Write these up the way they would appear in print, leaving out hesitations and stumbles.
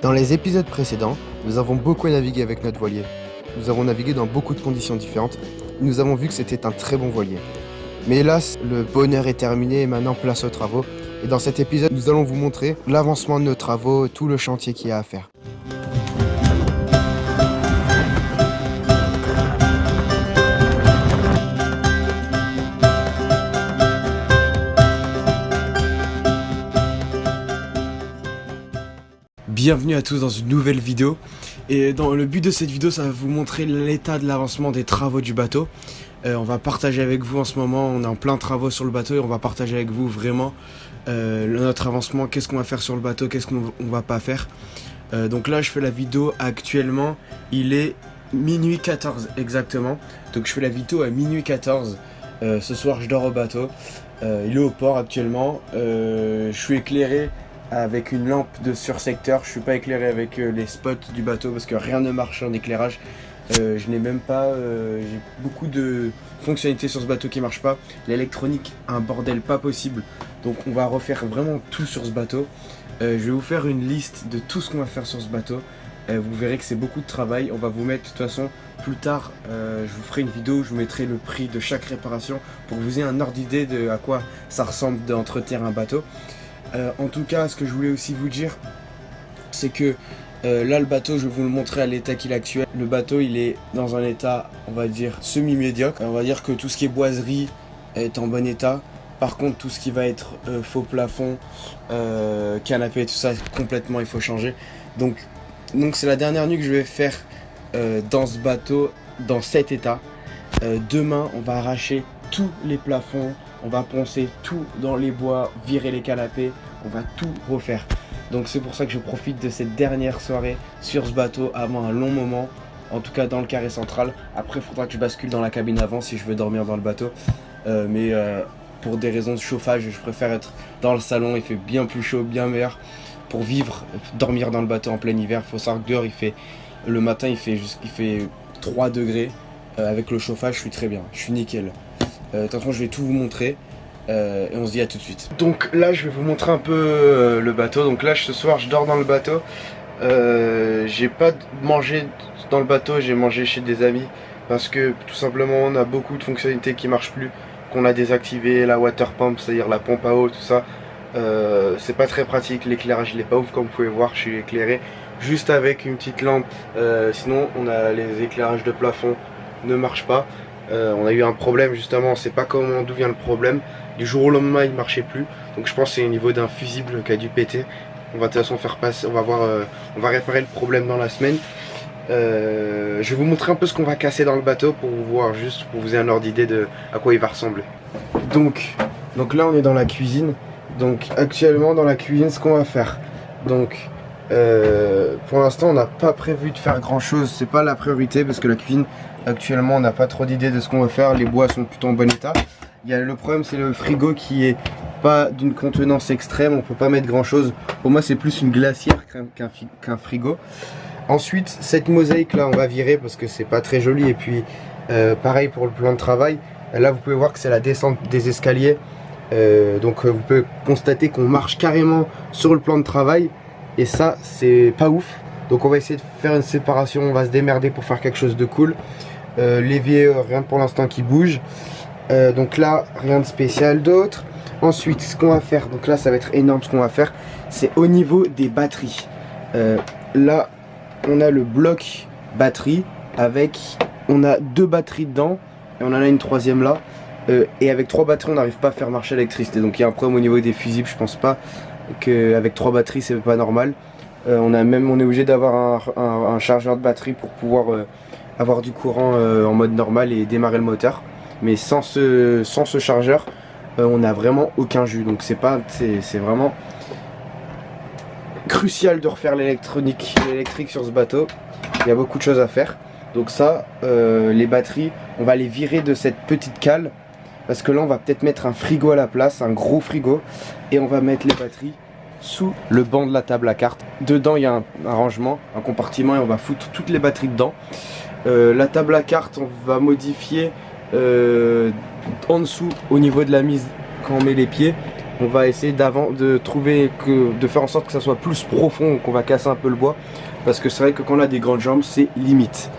Dans les épisodes précédents, nous avons beaucoup navigué avec notre voilier. Nous avons navigué dans beaucoup de conditions différentes. Nous avons vu que c'était un très bon voilier. Mais hélas, le bonheur est terminé et maintenant place aux travaux. Et dans cet épisode, nous allons vous montrer l'avancement de nos travaux et tout le chantier qu'il y a à faire. Bienvenue à tous dans une nouvelle vidéo. Et dans le but de cette vidéo, ça va vous montrer l'état de l'avancement des travaux du bateau. On va partager avec vous en ce moment, on est en plein travaux sur le bateau et on va partager avec vous vraiment notre avancement, qu'est-ce qu'on va faire sur le bateau, qu'est-ce qu'on va pas faire. Donc là je fais la vidéo actuellement, il est minuit 14 exactement. Donc je fais la vidéo à minuit 14. Ce soir je dors au bateau, il est au port actuellement, je suis éclairé avec une lampe de sursecteur, je suis pas éclairé avec les spots du bateau parce que rien ne marche en éclairage. Je n'ai même pas, j'ai beaucoup de fonctionnalités sur ce bateau qui marchent pas. L'électronique, un bordel pas possible. Donc on va refaire vraiment tout sur ce bateau. Je vais vous faire une liste de tout ce qu'on va faire sur ce bateau. Vous verrez que c'est beaucoup de travail. On va vous mettre de toute façon plus tard, je vous ferai une vidéo où je vous mettrai le prix de chaque réparation pour que vous ayez un ordre d'idée de à quoi ça ressemble d'entretenir un bateau. En tout cas, ce que je voulais aussi vous dire, c'est que là le bateau, je vais vous le montrer à l'état qu'il est actuel. Le bateau il est dans un état, on va dire, semi-médiocre. On va dire que tout ce qui est boiserie est en bon état. Par contre tout ce qui va être faux plafond, canapé, tout ça complètement il faut changer. Donc c'est la dernière nuit que je vais faire dans ce bateau, dans cet état. Demain on va arracher tous les plafonds, on va poncer tout dans les bois, virer les canapés, on va tout refaire. Donc c'est pour ça que je profite de cette dernière soirée sur ce bateau avant un long moment, en tout cas dans le carré central. Après il faudra que je bascule dans la cabine avant si je veux dormir dans le bateau. Mais pour des raisons de chauffage, je préfère être dans le salon, il fait bien plus chaud, bien meilleur. Pour vivre, dormir dans le bateau en plein hiver, il faut savoir que dehors le matin il fait 3 degrés. Avec le chauffage je suis très bien, je suis nickel. De toute façon je vais tout vous montrer. Et on se dit à tout de suite. Donc là je vais vous montrer un peu le bateau. Donc là ce soir je dors dans le bateau. J'ai pas mangé dans le bateau, j'ai mangé chez des amis. Parce que tout simplement on a beaucoup de fonctionnalités qui marchent plus, qu'on a désactivé, la water pump, c'est-à-dire la pompe à eau, tout ça. C'est pas très pratique, l'éclairage il est pas ouf comme vous pouvez voir, je suis éclairé juste avec une petite lampe. Sinon on a les éclairages de plafond ne marchent pas. On a eu un problème justement, on sait pas d'où vient le problème. Du jour au lendemain il marchait plus, donc je pense que c'est au niveau d'un fusible qui a dû péter. On va de toute façon faire passer, on va réparer le problème dans la semaine. Je vais vous montrer un peu ce qu'on va casser dans le bateau pour vous voir, juste pour vous ayez un ordre d'idée de à quoi il va ressembler. Donc là on est dans la cuisine. Donc actuellement dans la cuisine ce qu'on va faire. Donc pour l'instant on n'a pas prévu de faire grand chose, c'est pas la priorité parce que la cuisine actuellement on n'a pas trop d'idées de ce qu'on va faire, les bois sont plutôt en bon état. Le problème c'est le frigo qui est pas d'une contenance extrême, on peut pas mettre grand chose. Pour moi c'est plus une glacière qu'un frigo. Ensuite cette mosaïque là on va virer parce que c'est pas très joli. Et puis pareil pour le plan de travail, là vous pouvez voir que c'est la descente des escaliers. Donc vous pouvez constater qu'on marche carrément sur le plan de travail. Et ça c'est pas ouf. Donc on va essayer de faire une séparation, on va se démerder pour faire quelque chose de cool. L'évier, rien pour l'instant qui bouge. Donc là rien de spécial d'autre. Ensuite ce qu'on va faire, donc là ça va être énorme ce qu'on va faire, c'est au niveau des batteries. Là on a le bloc batterie on a 2 batteries dedans et on en a une troisième là. Et avec 3 batteries on n'arrive pas à faire marcher l'électricité. Donc il y a un problème au niveau des fusibles, je pense pas qu'avec 3 batteries c'est pas normal. On est obligé d'avoir un chargeur de batterie pour pouvoir avoir du courant en mode normal et démarrer le moteur. Mais sans ce chargeur on n'a vraiment aucun jus. Donc c'est vraiment crucial de refaire l'électrique sur ce bateau. Il y a beaucoup de choses à faire. Donc ça, les batteries, on va les virer de cette petite cale. Parce que là on va peut-être mettre un frigo à la place, un gros frigo. Et on va mettre les batteries sous le banc de la table à cartes. Dedans il y a un rangement, un compartiment et on va foutre toutes les batteries dedans. La table à cartes on va modifier en dessous au niveau de la mise quand on met les pieds. on va essayer de faire en sorte que ça soit plus profond, qu'on va casser un peu le bois. Parce que c'est vrai que quand on a des grandes jambes, c'est limite.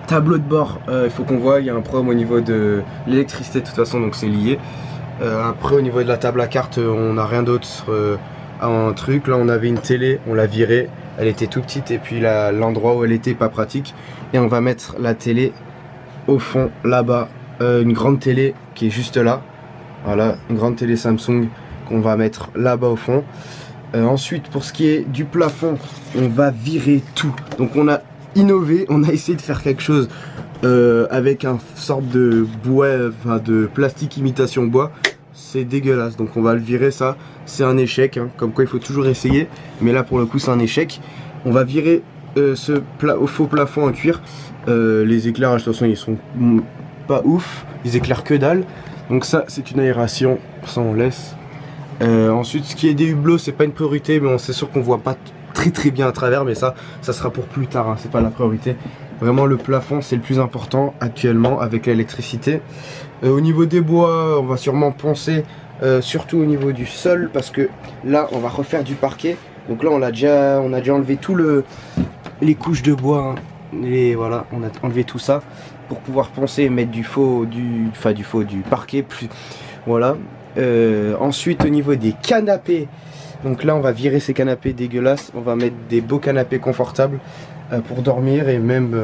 Tableau de bord, il faut qu'on voit, il y a un problème au niveau de l'électricité de toute façon, donc c'est lié. Après au niveau de la table à cartes, on n'a rien d'autre à un truc. Là on avait une télé, on l'a virée, elle était tout petite et puis l'endroit où elle était pas pratique. Et on va mettre la télé au fond là-bas, une grande télé qui est juste là. Voilà, une grande télé Samsung qu'on va mettre là-bas au fond. Ensuite pour ce qui est du plafond, on va virer tout. Donc on a innové, on a essayé de faire quelque chose avec un sorte de bois, enfin de plastique imitation bois. C'est dégueulasse, donc on va le virer, ça c'est un échec, hein. Comme quoi il faut toujours essayer, mais là pour le coup c'est un échec. On va virer au faux plafond en cuir. Les éclairages de toute façon ils sont pas ouf, ils éclairent que dalle, donc ça c'est une aération, ça on laisse. Ensuite ce qui est des hublots c'est pas une priorité, mais c'est sûr qu'on voit pas très bien à travers, mais ça sera pour plus tard, hein. C'est pas la priorité. Vraiment le plafond c'est le plus important actuellement avec l'électricité. Au niveau des bois on va sûrement poncer, surtout au niveau du sol, parce que là on va refaire du parquet. Donc là on a déjà enlevé les couches de bois, hein. Voilà, on a enlevé tout ça pour pouvoir poncer et mettre du parquet plus, voilà. Ensuite au niveau des canapés, donc là on va virer ces canapés dégueulasses, on va mettre des beaux canapés confortables pour dormir, et même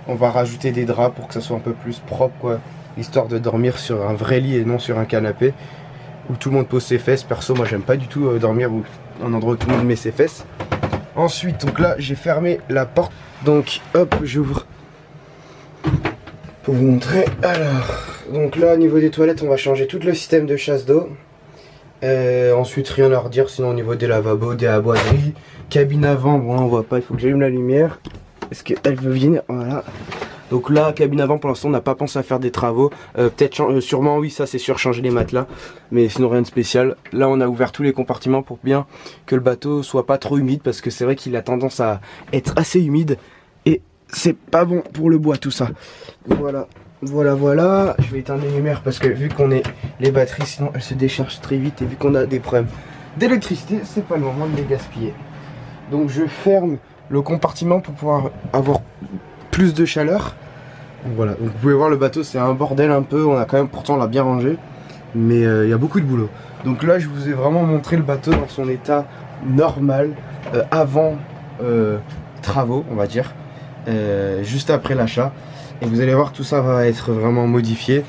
on va rajouter des draps pour que ça soit un peu plus propre, quoi, histoire de dormir sur un vrai lit et non sur un canapé où tout le monde pose ses fesses. Perso moi j'aime pas du tout dormir où un endroit où tout le monde met ses fesses. Ensuite donc là j'ai fermé la porte, donc hop j'ouvre pour vous montrer. Alors donc là au niveau des toilettes on va changer tout le système de chasse d'eau. Ensuite rien à redire, sinon au niveau des lavabos, des boiseries, cabine avant, bon là on voit pas, il faut que j'allume la lumière. Est-ce qu'elle veut venir? Voilà. Donc là cabine avant pour l'instant on n'a pas pensé à faire des travaux, peut-être sûrement oui, ça c'est sûr, changer les matelas, mais sinon rien de spécial. Là on a ouvert tous les compartiments pour bien que le bateau soit pas trop humide, parce que c'est vrai qu'il a tendance à être assez humide et c'est pas bon pour le bois tout ça. Voilà. Voilà, je vais éteindre les lumières parce que vu qu'on est les batteries, sinon elles se déchargent très vite, et vu qu'on a des problèmes d'électricité, c'est pas le moment de les gaspiller. Donc je ferme le compartiment pour pouvoir avoir plus de chaleur. Donc voilà, donc vous pouvez voir le bateau c'est un bordel un peu, on a quand même, pourtant on l'a bien rangé, mais il y a beaucoup de boulot. Donc là je vous ai vraiment montré le bateau dans son état normal, avant travaux on va dire, juste après l'achat. Et vous allez voir tout ça va être vraiment modifié.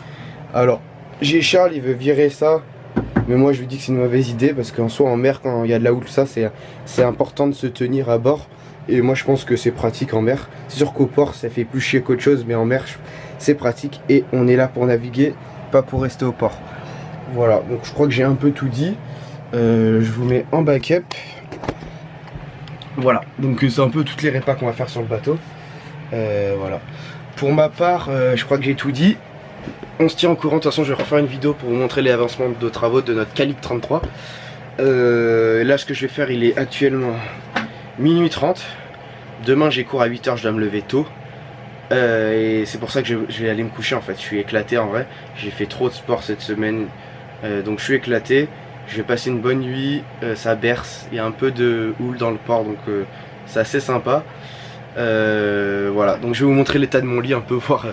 Alors j'ai Charles, il veut virer ça, mais moi je lui dis que c'est une mauvaise idée, parce qu'en soi en mer quand il y a de la houle ça c'est important de se tenir à bord. Et moi je pense que c'est pratique en mer. C'est sûr qu'au port ça fait plus chier qu'autre chose, mais en mer c'est pratique, et on est là pour naviguer, pas pour rester au port. Voilà, donc je crois que j'ai un peu tout dit. Je vous mets en backup. Voilà, donc c'est un peu toutes les répas qu'on va faire sur le bateau. Voilà. Pour ma part, je crois que j'ai tout dit. On se tient au courant, de toute façon je vais refaire une vidéo pour vous montrer les avancements de travaux de notre Calibre 33. Là ce que je vais faire, il est actuellement minuit 30. Demain j'ai cours à 8 h, je dois me lever tôt. Et c'est pour ça que je vais aller me coucher en fait. Je suis éclaté en vrai, j'ai fait trop de sport cette semaine, donc je suis éclaté. Je vais passer une bonne nuit, ça berce, il y a un peu de houle dans le port, donc c'est assez sympa. Voilà, donc je vais vous montrer l'état de mon lit un peu, voir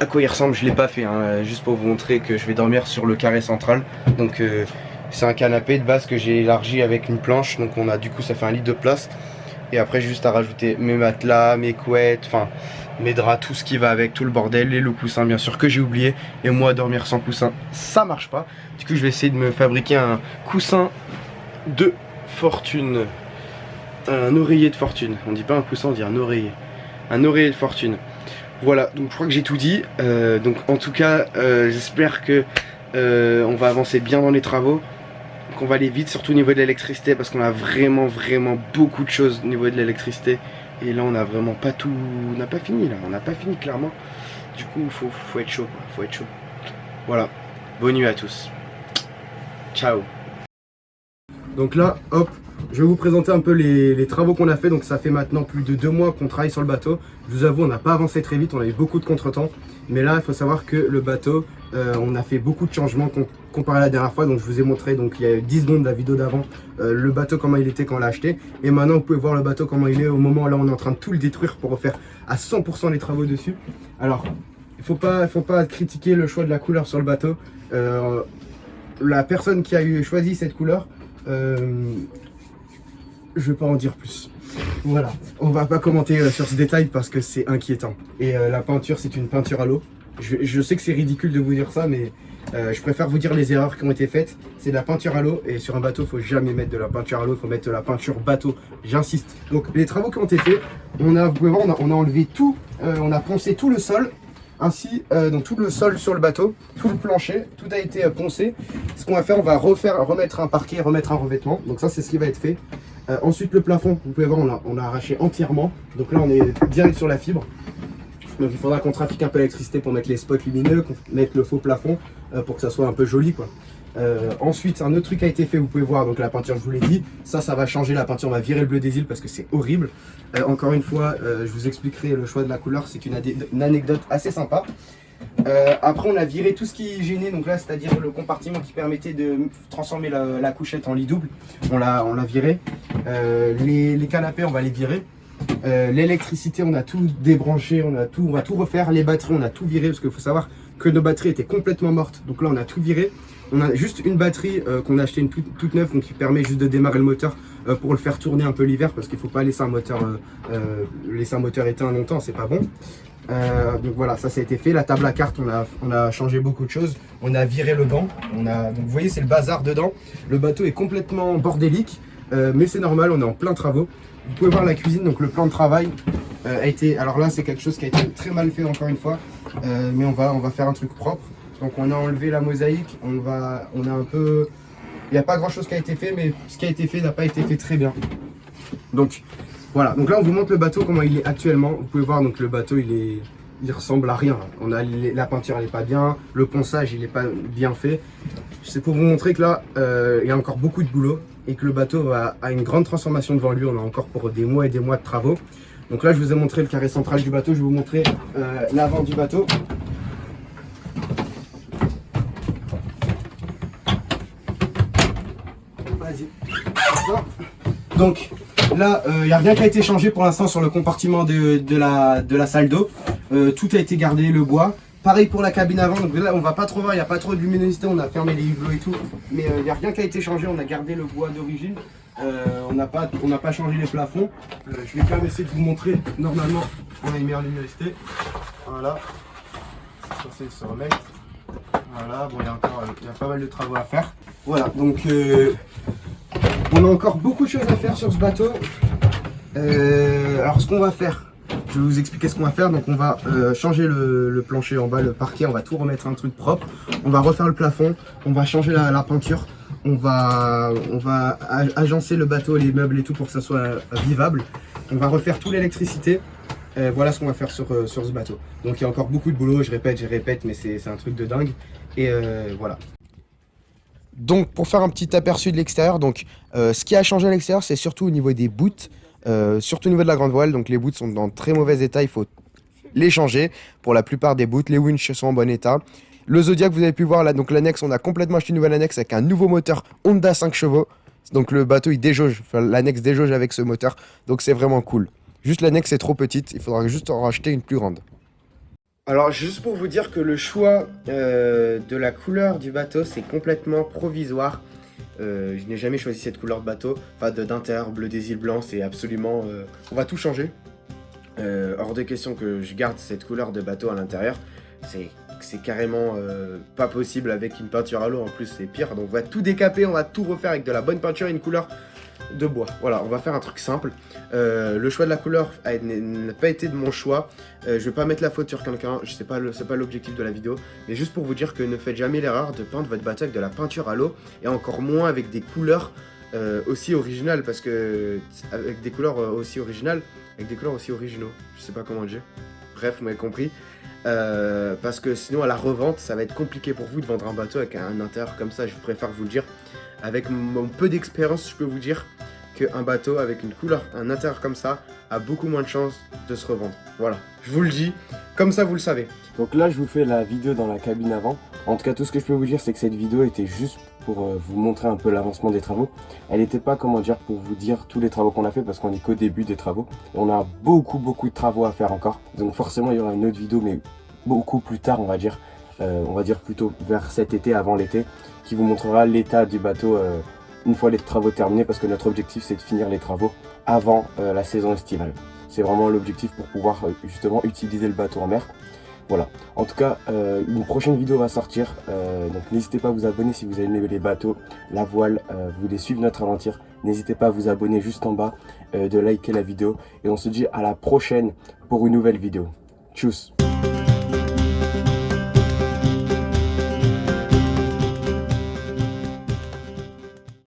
à quoi il ressemble. Je l'ai pas fait, hein, juste pour vous montrer que je vais dormir sur le carré central. Donc c'est un canapé de base que j'ai élargi avec une planche, donc on a, du coup ça fait un lit de place. Et après juste à rajouter mes matelas, mes couettes, enfin mes draps, tout ce qui va avec, tout le bordel, et le coussin bien sûr que j'ai oublié. Et moi dormir sans coussin ça marche pas. Du coup je vais essayer de me fabriquer un coussin de fortune, un oreiller de fortune. On dit pas un coussin, on dit un oreiller de fortune. Voilà, donc je crois que j'ai tout dit. Donc en tout cas j'espère que on va avancer bien dans les travaux, qu'on va aller vite, surtout au niveau de l'électricité, parce qu'on a vraiment beaucoup de choses au niveau de l'électricité. Et là on a vraiment pas tout, on n'a pas fini là, on n'a pas fini clairement. Du coup faut être chaud quoi, faut être chaud. Voilà, bonne nuit à tous. Ciao. Donc là hop, je vais vous présenter un peu les travaux qu'on a fait. Donc ça fait maintenant plus de 2 mois qu'on travaille sur le bateau. Je vous avoue, on n'a pas avancé très vite, on a eu beaucoup de contretemps. Mais là, il faut savoir que le bateau, on a fait beaucoup de changements comparé à la dernière fois. Donc je vous ai montré, donc il y a 10 secondes de la vidéo d'avant, le bateau comment il était quand on l'a acheté. Et maintenant, vous pouvez voir le bateau comment il est au moment où là on est en train de tout le détruire pour refaire à 100% les travaux dessus. Alors, il faut pas critiquer le choix de la couleur sur le bateau. La personne qui a choisi cette couleur, je vais pas en dire plus. Voilà, on va pas commenter sur ce détail parce que c'est inquiétant. Et la peinture, c'est une peinture à l'eau. Je sais que c'est ridicule de vous dire ça, mais je préfère vous dire les erreurs qui ont été faites. C'est de la peinture à l'eau et sur un bateau, il faut jamais mettre de la peinture à l'eau, il faut mettre de la peinture bateau, j'insiste. Donc les travaux qui ont été faits, vous pouvez voir, on a enlevé tout, on a poncé tout le sol. Ainsi, donc tout le sol sur le bateau, tout le plancher, tout a été poncé. Ce qu'on va faire, on va remettre un parquet, remettre un revêtement. Donc ça, c'est ce qui va être fait. Ensuite, le plafond, vous pouvez voir, on a arraché entièrement. Donc là, on est direct sur la fibre. Donc il faudra qu'on trafique un peu l'électricité pour mettre les spots lumineux, qu'on mette le faux plafond pour que ça soit un peu joli, quoi. Ensuite, un autre truc a été fait, vous pouvez voir, donc la peinture, je vous l'ai dit, ça va changer la peinture, on va virer le bleu des îles parce que c'est horrible. Encore une fois, je vous expliquerai le choix de la couleur, c'est une anecdote assez sympa. Après, on a viré tout ce qui gênait, donc là, c'est-à-dire le compartiment qui permettait de transformer la couchette en lit double, on l'a viré. Les canapés, on va les virer. L'électricité, on a tout débranché, on va tout refaire. Les batteries, on a tout viré parce qu'il faut savoir que nos batteries étaient complètement mortes. Donc là, on a tout viré. On a juste une batterie qu'on a acheté toute neuve, donc qui permet juste de démarrer le moteur pour le faire tourner un peu l'hiver parce qu'il ne faut pas laisser un moteur éteint longtemps, c'est pas bon. Donc voilà, ça a été fait. La table à cartes, on a changé beaucoup de choses. On a viré le banc. Donc vous voyez, c'est le bazar dedans. Le bateau est complètement bordélique, mais c'est normal, on est en plein travaux. Vous pouvez voir la cuisine, donc le plan de travail a été... Alors là, c'est quelque chose qui a été très mal fait encore une fois, mais on va faire un truc propre. Donc on a enlevé la mosaïque, on a un peu... Il n'y a pas grand chose qui a été fait, mais ce qui a été fait n'a pas été fait très bien. Donc voilà, donc là on vous montre le bateau, comment il est actuellement. Vous pouvez voir, donc le bateau il ressemble à rien. La peinture elle n'est pas bien, le ponçage il n'est pas bien fait. C'est pour vous montrer que là, il y a encore beaucoup de boulot et que le bateau a une grande transformation devant lui. On a encore pour des mois et des mois de travaux. Donc là je vous ai montré le carré central du bateau, je vais vous montrer l'avant du bateau. Donc là, il n'y a rien qui a été changé pour l'instant sur le compartiment de la salle d'eau. Tout a été gardé, le bois. Pareil pour la cabine avant, donc là on va pas trop voir, il n'y a pas trop de luminosité, on a fermé les hublots et tout. Mais il n'y a rien qui a été changé, on a gardé le bois d'origine. On n'a pas changé les plafonds. Je vais quand même essayer de vous montrer. Normalement, on a une meilleure luminosité. Voilà. C'est censé se remettre. Voilà, bon, il y a pas mal de travaux à faire. Voilà, donc on a encore beaucoup de choses à faire sur ce bateau. Alors ce qu'on va faire, je vais vous expliquer ce qu'on va faire. Donc on va changer le plancher en bas, le parquet, on va tout remettre un truc propre. On va refaire le plafond, on va changer la peinture. On va agencer le bateau, les meubles et tout pour que ça soit vivable. On va refaire toute l'électricité. Voilà ce qu'on va faire sur ce bateau. Donc il y a encore beaucoup de boulot, je répète, mais c'est un truc de dingue. Et voilà. Donc pour faire un petit aperçu de l'extérieur, donc ce qui a changé à l'extérieur, c'est surtout au niveau des boots, surtout au niveau de la grande voile. Donc les boots sont dans très mauvais état, il faut les changer pour la plupart des boots. Les winches sont en bon état. Le Zodiac, vous avez pu voir là, donc l'annexe, on a complètement acheté une nouvelle annexe avec un nouveau moteur Honda 5 chevaux. Donc le bateau il déjauge, enfin, l'annexe déjauge avec ce moteur, donc c'est vraiment cool. Juste l'annexe est trop petite, il faudra juste en racheter une plus grande. Alors juste pour vous dire que le choix de la couleur du bateau c'est complètement provisoire. Je n'ai jamais choisi cette couleur de bateau, enfin d'intérieur bleu des îles blanc, c'est absolument... on va tout changer. Hors de question que je garde cette couleur de bateau à l'intérieur, c'est carrément pas possible avec une peinture à l'eau, en plus c'est pire. Donc on va tout décaper, on va tout refaire avec de la bonne peinture et une couleur de bois. Voilà, on va faire un truc simple. Le choix de la couleur n'a pas été de mon choix. Je vais pas mettre la faute sur quelqu'un, c'est pas l'objectif de la vidéo, mais juste pour vous dire que ne faites jamais l'erreur de peindre votre bateau avec de la peinture à l'eau, et encore moins avec des couleurs aussi originales, parce que avec des couleurs aussi originales, avec des couleurs aussi originaux, je sais pas comment dire. Bref, vous m'avez compris. Parce que sinon à la revente ça va être compliqué pour vous de vendre un bateau avec un intérieur comme ça. Je préfère vous le dire, avec mon peu d'expérience je peux vous dire qu'un bateau avec une couleur, un intérieur comme ça, a beaucoup moins de chances de se revendre. Voilà, je vous le dis, comme ça vous le savez. Donc là, je vous fais la vidéo dans la cabine avant. En tout cas, tout ce que je peux vous dire, c'est que cette vidéo était juste pour vous montrer un peu l'avancement des travaux. Elle n'était pas, comment dire, pour vous dire tous les travaux qu'on a fait, parce qu'on est qu'au début des travaux. Et on a beaucoup de travaux à faire encore. Donc forcément, il y aura une autre vidéo, mais beaucoup plus tard, on va dire plutôt vers cet été, avant l'été, qui vous montrera l'état du bateau une fois les travaux terminés, parce que notre objectif, c'est de finir les travaux avant la saison estivale. C'est vraiment l'objectif pour pouvoir justement utiliser le bateau en mer. Voilà, en tout cas, une prochaine vidéo va sortir, donc n'hésitez pas à vous abonner si vous avez aimé les bateaux, la voile, vous voulez suivre notre aventure. N'hésitez pas à vous abonner juste en bas, de liker la vidéo, et on se dit à la prochaine pour une nouvelle vidéo. Tchuss!